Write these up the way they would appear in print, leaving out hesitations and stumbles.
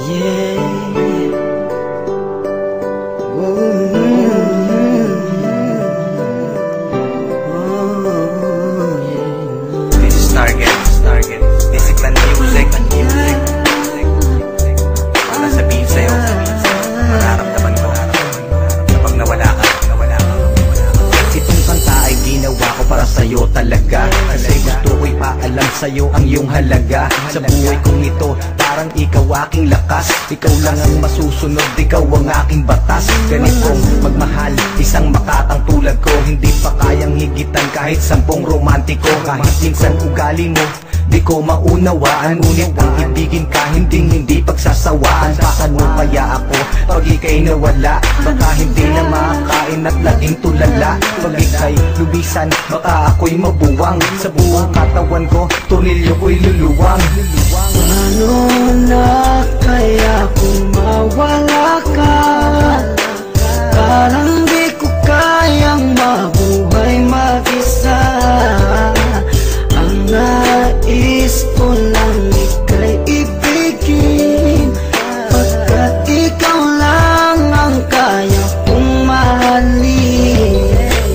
Yeah. Oh, yeah. This is Target. Discipline Music. Para sabihin sa'yo, mararamdaman ko kapag nawala ka. Itong kanta ay ginawa ko para sa'yo talaga, kasi gusto ko'y paalam sa'yo ang iyong halaga. Sa buhay kong ito, parang ikaw aking lakas. Ikaw lang ang masusunod, ikaw ang aking batas. Ganitong magmahal, isang makatang tulad ko, hindi pa kayang higitan kahit 10 romantiko. Kahit minsan ugali mo di ko maunawaan, ngunit ang ibigin ka hindi pagsasawaan. Paano kaya ako pag ika'y nawala? Baka hindi na makakain at laging tulala. Pag ika'y lubisan, baka ako'y mabuwang. Sa buong katawan ko, tornilyo ko'y luluwang. Paano na kaya kung mawala ka? Parang di ko kayang mabuhay mag-isa. Ang nais ko lang ika'y ibigin, pagkat ikaw lang ang kaya kong mahalin.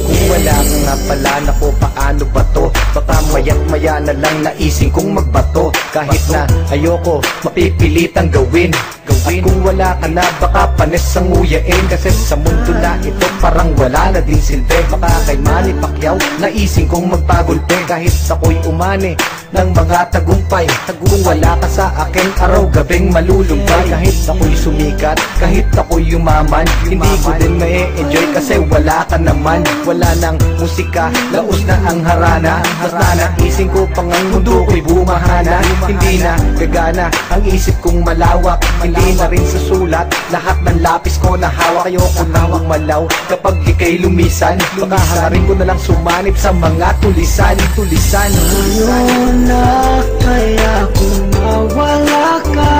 Kung wala ka nga pala, naku paano ba to? Baka maya't maya na lang naising kong magbato. Kahit na ayoko, mapipilitang gawin. At kung wala ka na, baka panes ang nguyain. Kasi sa mundo na ito, parang wala na din silbi. Baka kay Manny Pacquiao, naising kong magpagulpe. Kahit ako'y umani ng mga tagumpay, kung wala ka sa akin, araw-gabing malulumbay. Kahit ako'y sumikat, kahit ako'y yumaman, hindi ko din ma-enjoy kasi wala ka naman. Wala nang musika, laos na ang harana. Mas naising ko pang ang mundo ko'y bumahana. Hindi na gagana ang isip kong malawak, hindi na rin sa sulat lahat ng lapis ko na hawak. Ayoko nawang malaw kapag ika'y lumisan, baka hangarin ko na lang sumanib sa mga tulisan. Paano na kaya kung mawala ka?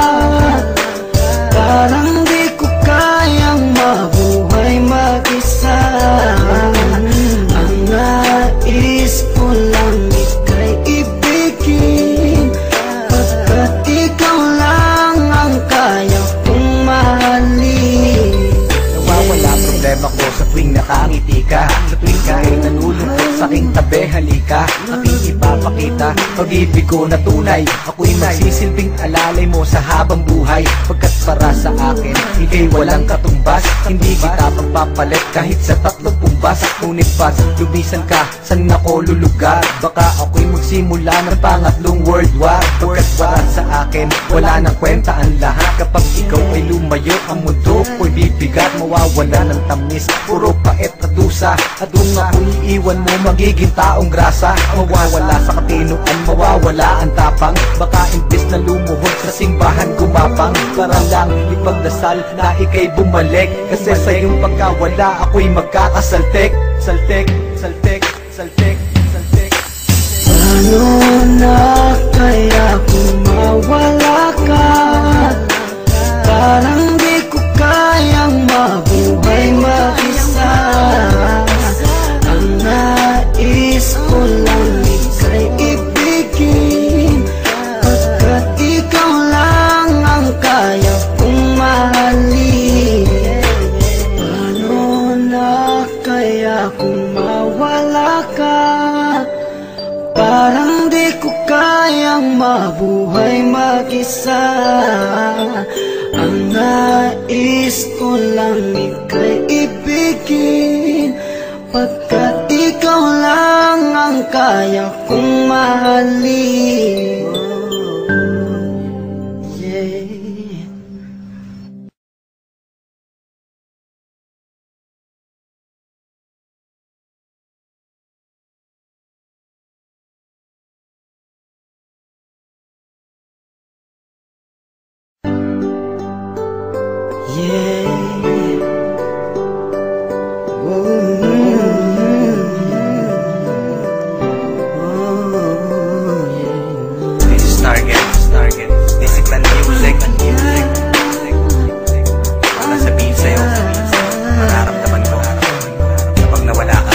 Parang di ko kayang mabuhay mag-isa. Ang nais ko lang ika'y ibigin, pagkat ikaw lang ang kaya kong mahalin. Nawawala problema ko sa tuwing nakangiti ka, sa tuwing kahit nanulungkot sa aking tabi, halika. Aking ipapakita pag-ibig ko na tunay. Ako'y magsisilbing alalay mo sa habang buhay, pagkat para sa akin ika'y walang katumbas. Hindi kita pagpapalit kahit sa 3 pumbas. Ngunit pas lumisan ka, saan ako lulugar? Baka ako'y magsimula ng pangatlong world war. Pagkat para sa akin wala nang kwenta ang lahat. Kapag ikaw ay lumayo, ang mundo ko'y bibigat. Mawawala ng tamis, puro pait at dusa. At kung ako'y iiwan mo, magiging taong grasa. Mawawala sa katinuan, mawawala ang tapang. Baka imbis na lumuhod sa simbahan gumapang, para lang ipagdasal na ika'y bumalik. Kasi sa iyong pagkawala, ako'y magkakasaltek. Saltek. Paano na kaya kung mawala ka? Parang di ko kayang mabuhay mag-isa. Ang nais ko lang ika'y ibigin, pagkat ikaw lang ang kaya kong mahalin. Paano na kaya kung mawala ka? Parang di ko kayang mabuhay mag-isa. Ang nais ko lang ika'y ibigin, pagkat ikaw lang ang kaya kong mahalin. Yeah. This is Target. Discipline Music. Para sabihin sa'yo, mararamdaman ko kapag nawala ka.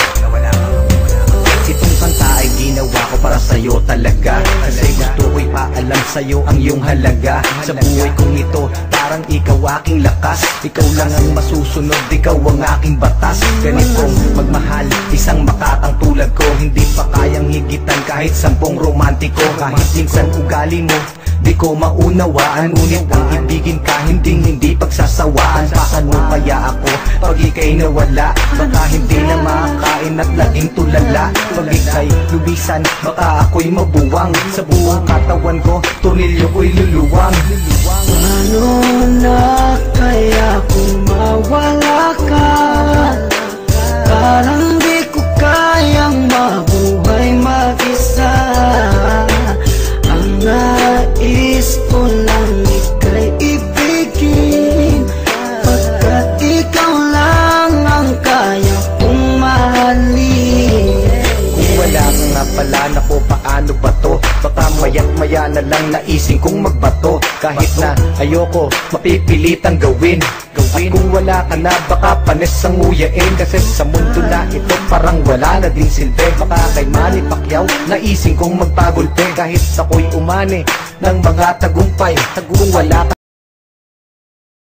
Itong kanta ay ginawa ko para sa'yo talaga, kasi gusto ko'y paalam sa'yo ang iyong halaga. Sa buhay kong ito, parang ikaw aking lakas. Ikaw lang ang masusunod, ikaw ang aking batas. Ganitong magmahal, isang makatang tulad ko, hindi pa kayang higitan kahit 10 romantiko. Kahit minsan ugali mo di ko maunawaan, ngunit ang ibigin ka hindi pagsasawaan. Paano kaya ako pag ika'y nawala? Baka hindi na makakain at laging tulala. Pag ika'y lubisan, baka ako'y mabuwang. Sa buong katawan ko, tornilyo ko'y luluwang. Paano na kaya kung mawala ka? Parang di ko kayang mabuhay mag-isa. Ang nais ko lang ika'y ibigin, pagkat ikaw lang ang kaya kong mahalin. Kung wala ka nga pala, naku paano ba to? Baka maya't maya na lang naising kong magbato. Kahit na ayoko, mapipilitang gawin. At kung wala ka na, baka panis ang nguyain. Kasi sa mundo na ito, parang wala na din silbi. Baka kay Manny Pacquiao, naising kong magpagulpe. Kahit ako'y umani ng mga tagumpay, kung wala ka